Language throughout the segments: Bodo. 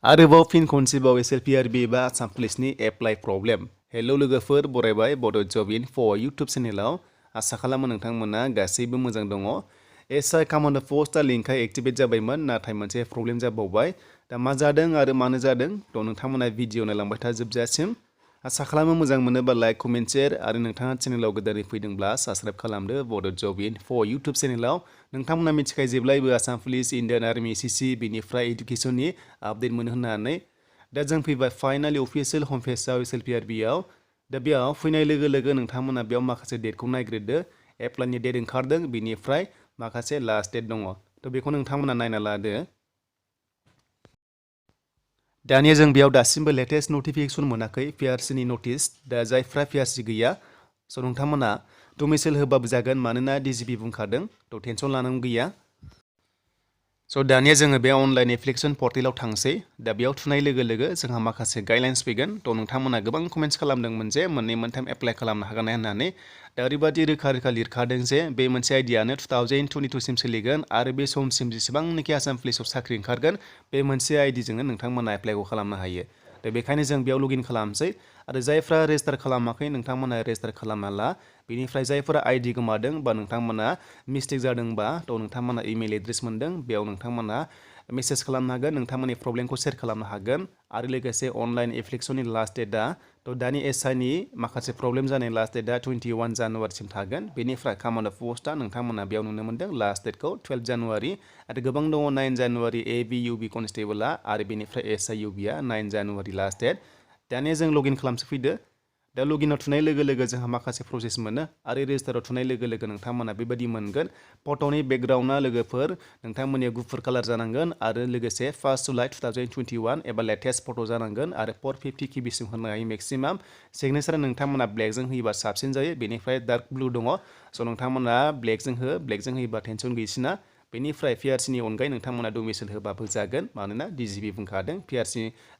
आरोबाव फिन खनसेबाव SLPRB बा आसाम पुलिसनि एप्लाइ प्रब्लेम। हेल' लोगोफोर, बरायबाय बड' जब इनफो इउटुब चेनेलाव। आसा खालामो नोंथांमोना गासैबो मोजां दङ। SI कामान्ड पस्टआ लिंकआ एक्टिभेट जाबायमोन, नाथाय मोनसे प्रब्लेम जाबावबाय। दा मा जादों आरो मानो जादों थ' नोंथांमोना भिडिअ नायलांबाय था जोबजासिम। आसा खालामो मोजां मोनोबा लाइक, कमेन्ट, शेयार आरो नोंथाङा चेनेलाव गोदानै फैदोंब्ला साबस्क्राइब खालामदो बड' जब इनफो इउटुब चेनेलाव। नोंथांमोना मिथिखायो जेब्लायबो Assam police, Indian army, SSC बेनिफ्राय इडुकेसननि आपडेट मोनो होननानै। दा जों फैबाय फाइनालि अफिसियेल हम पेजआव SLPRBआव। दा बेयाव फैनाय लोगो लोगो नोंथांमोना बेयाव माखासे डेटखौ नायग्रोदो। एप्लाइनि डेट ओंखारदों, बेनिफ्राय माखासे लास्ट डेट दङ। थ' बेखौ नोंथांमोना नायना लादो। दानिया जों बेयाव दासिमबो लेटेस्ट नटिफिकेसन मोनाखै PRCनि नटिस। दा जायफ्रा PRC गैया स' नोंथांमोना डमिसाइल होबाबो जागोन, मानोना DGP बुंखादों। थ' टेनसन लानांगौ गैया। स' दानिया जोङो बे अनलाइन एप्लिकेसन पर्टेलाव थांसै। दा बेयाव थुनाय लोगो लोगो जोंहा माखासे गाइडलाइन्स फैगोन। थ' नोंथांमोना गोबां कमेन्ट्स खालामदोंमोन जे मोननै मोनथाम एप्लाइ खालामनो हागोन होननानै। दा ओरैबायदि रोखा रोखा लिरखादों जे बे मोनसे आइडियानो 2022 सिम सोलिगोन आरो बे समसिम जेसेबांनाखि आसाम पुलिसाव साख्रि ओंखारगोन बे मोनसे आइडिजोंनो नोंथांमोना एप्लाइखौ खालामनो हायो। दा बेखायनो जों बेयाव लगिन खालामसै आरो जायफ्रा रेजिस्टार खालामाखै नोंथांमोना रेजिस्टार खालामना ला। बेनिफ्राय जायफोरा आइडि गोमादों बा नोंथांमोना मिस्टेक जादोंबा थ' नोंथांमोना इमेल एड्रेस मोनदों, बेयाव नोंथांमोना मेसेज खालामनो हागोन, नोंथांमोननि प्रब्लेमखौ शेयार खालामनो हागोन। आरो लोगोसे अनलाइन एप्लिकेसननि लास्ट डेटआ थ' दानि SIनि माखासे प्रब्लेम जानाय लास्ट डेटआ 21 जानुवारिसिम थागोन। बेनिफ्राय कामान्ड पस्टआ नोंथांमोना बेयाव नुनो मोनदों लास्ट डेटखौ 12 जानुवारि आरो गोबां दङ 9 जानुवारि AB UB कनस्टेबलआ आरो बेनिफ्राय SI UBआ 9 जानुवारि लास्ट डेट। दानिया जों लगिन खालामसो फैदो। दा लगिनाव थुनाय लोगो लोगो जोंहा माखासे प्रसेस मोनो आरो रेजिस्टाराव थुनाय लोगो लोगो नोंथांमोना बेबायदि मोनगोन। फट'नि बेकग्राउन्डआ लोगोफोर नोंथांमोननिया गुफुर कालार जानांगोन आरो लोगोसे 1 जुलाइ 2021 एबा लेटेस्ट फट' जानांगोन आरो 450 KBसिम होनो हायो मेक्सिमाम। सिगनेचारा नोंथांमोना ब्लेकजों होयोबा साबसिन जायो। बेनिफ्राय डार्क ब्लु दङ, स' नोंथांमोना ब्लेकजों हो, ब्लेकजों होयोबा टेनसन गैसिना। बेनिफ्राय PRCनि अनगायै नोंथांमोना डमिसाइल होबाबो जागोन, मानोना DGP बुंखादों PRC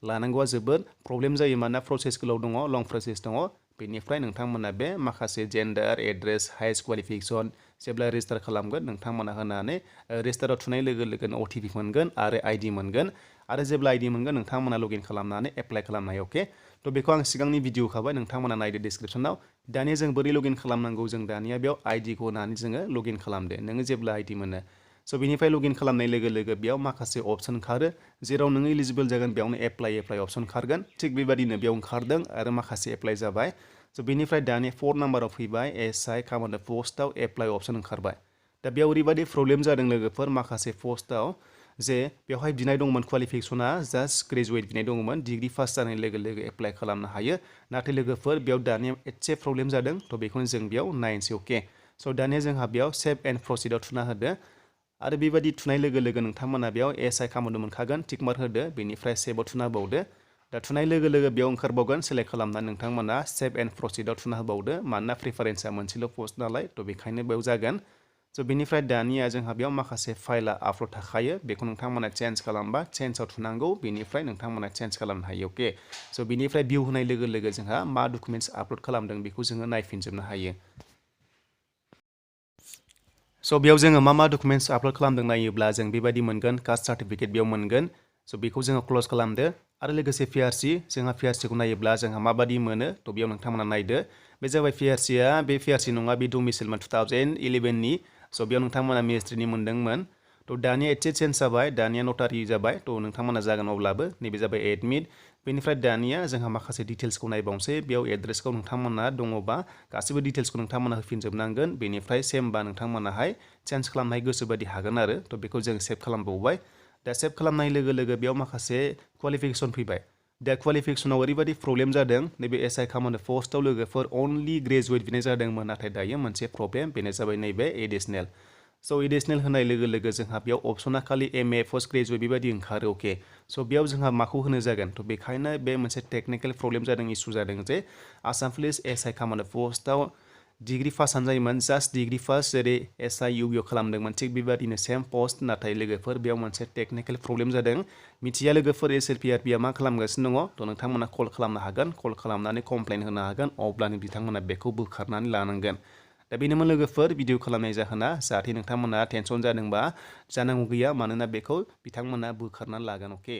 लानांगौआ जोबोद प्रब्लेम जायो, मानोना प्रसेस गोलाव दङ, लं प्रसेस दङ। बेनिफ्राय नोंथांमोना बे माखासे जेन्डार, एड्रेस, हाइस्ट क्वालिफिकेसन जेब्ला रेजिस्टार खालामगोन नोंथांमोना होनानै रेजिस्टाराव थुनाय लोगो लोगोनो OTP मोनगोन आरो ID मोनगोन। आरो जेब्ला ID मोनगोन नोंथांमोना लगिन खालामनानै एप्लाइ खालामनो हायो। अके, थ' बेखौ आं सिगांनि भिडिअ होखाबाय, नोंथांमोना नायदो डिसक्रिपसनाव। दानिया जों बोरै लगिन खालामनांगौ, जों दानिया बेयाव आइडिखौ होनानै जोङो लगिन खालामदो, नोङो जेब्ला ID मोनो। स' बेनिफ्राय लगिन खालामनाय लोगो लोगो बेयाव माखासे अपसन ओंखारो, जेराव नोङो इलिजिबोल जागोन बेयावनो एप्लाइ अपसन ओंखारगोन। थिग बेबायदिनो बेयाव ओंखारदों आरो माखासे एप्लाइ जाबाय। स' बेनिफ्राय दानिया 4 नाम्बाराव फैबाय SI कामान्ड पस्टआव एप्लाइ अपसन ओंखारबाय। दा बेयाव ओरैबायदि प्रब्लेम जादों लोगोफोर, माखासे पस्टआव जे बेवहाय बिनाय दंमोन क्वालिफिकेसना जास्ट ग्रेजुवेट बिनाय दंमोन, डिग्रि पास जानाय लोगो लोगो एप्लाइ खालामनो हायो। नाथाय लोगोफोर बेयाव दानिया एसे प्रब्लेम जादों, थ' बेखौनो जों बेयाव नायनोसै। अके, स' दानिया जोंहा बेयाव सेभ एन्ड प्रसिडआव थुना होदो आरो बेबायदि थुनाय लोगो लोगो नोंथांमोना बेयाव SI कामान्ड मोनखागोन, टिक मार्क होदो, बेनिफ्राय सेभआव थुना होबावदो। दा थुनाय लोगो लोगो बेयाव ओंखारबावगोन, सेलेक्ट खालामनानै नोंथांमोना सेभ एन्ड प्रसिडआव थुना होबावदो, मानोना प्रिफारेन्सआ मोनसेल' पस्ट नालाय, थ' बेखायनो बेयाव जागोन। स' बेनिफ्राय दानिया जोंहा बेयाव माखासे फाइलआ आपल'ड थाखायो, बेखौ नोंथांमोना चेन्ज खालामबा चेन्जआव थुनांगौ, बेनिफ्राय नोंथांमोना चेन्ज खालामनो हायो। अके, स' बेनिफ्राय भिउ होनाय लोगो लोगो जोंहा मा डकुमेन्ट्स आपल'ड खालामदों बेखौ जोङो नायफिनजोबनो हायो। स' बेयाव जोङो मा डकुमेन्ट्स आपल'ड खालामदों नायोब्ला जों बेबायदि मोनगोन, कास्ट सार्टिफिकेट बेयाव मोनगोन। स' बेखौ जोङो क्ल'ज खालामदो आरो लोगोसे PRC, जोंहा PRCखौ नायोब्ला जोंहा माबादि मोनो, थ' बेयाव नोंथांमोना नायदो। बे जाबाय PRCआ, बे PRC नङा, बे डमिसाइलमोन 2011नि। स' बेयाव नोंथांमोना मिनिस्ट्रिनि मोनदोंमोन। थ' दानिया एसे चेन्ज जाबाय, दानिया नटारि जाबाय, थ' नोंथांमोना जागोन अब्लाबो। नैबे जाबाय एडमिट। बेनिफ्राय दानिया जोंहा माखासे डिटेल्सखौ नायबावनोसै। बेयाव एड्रेसखौ नोंथांमोना दङबा गासैबो डिटेल्सखौ नोंथांमोना होफिनजोबनांगोन। बेनिफ्राय सेमबा नोंथांमोनाहाय चेन्ज खालामनाय गोसो बायदि हागोन आरो, थ' बेखौ जों सेभ खालामबावबाय। दा सेभ खालामनाय लोगो लोगो बेयाव माखासे क्वालिफिकेसन फैबाय। दा क्वालिफिकेसनाव ओरैबायदि प्रब्लेम जादों, नैबे SI कामान्ड पस्टआव लोगोफोर अनलि ग्रेजुवेट बिनाय जादोंमोन, नाथाय दायो मोनसे प्रब्लेम, बेनो जाबाय नैबे एडिसनेल। स' एडिसनेल होनाय लोगो लोगो जोंहा बेयाव अपसना खालि MA पोस्ट ग्रेजुवेट बेबायदि ओंखारो। अके, स' बेयाव जोंहा माखौ होनो जागोन, थ' बेखायनो बे मोनसे टेकनिकेल प्रब्लेम जादों, इसु जादों जे आसाम पुलिस SI कामान्ड पस्टआव डिग्रि पासआनो जायोमोन, जास्ट डिग्रि पास, जेरै SI UBआव खालामदोंमोन थिग बेबायदिनो सेम पस्ट। नाथाय लोगोफोर बेयाव मोनसे टेकनिकेल प्रब्लेम जादों। मिथिया लोगोफोर SLPRBआ मा खालामगासिनो दङ, थ' नोंथांमोना कल खालामनो हागोन, कल खालामनानै कमप्लेन होनो हागोन, अब्लानो बिथांमोना बेखौ बोखारनानै लानांगोन। दा बेनोमोन लोगोफोर भिडिअ खालामनाय जाहोना, जाहाथे नोंथांमोना टेनसन जादोंबा जानांगौ गैया, मानोना बेखौ बिथांमोना बोखारनानै लागोन। अके।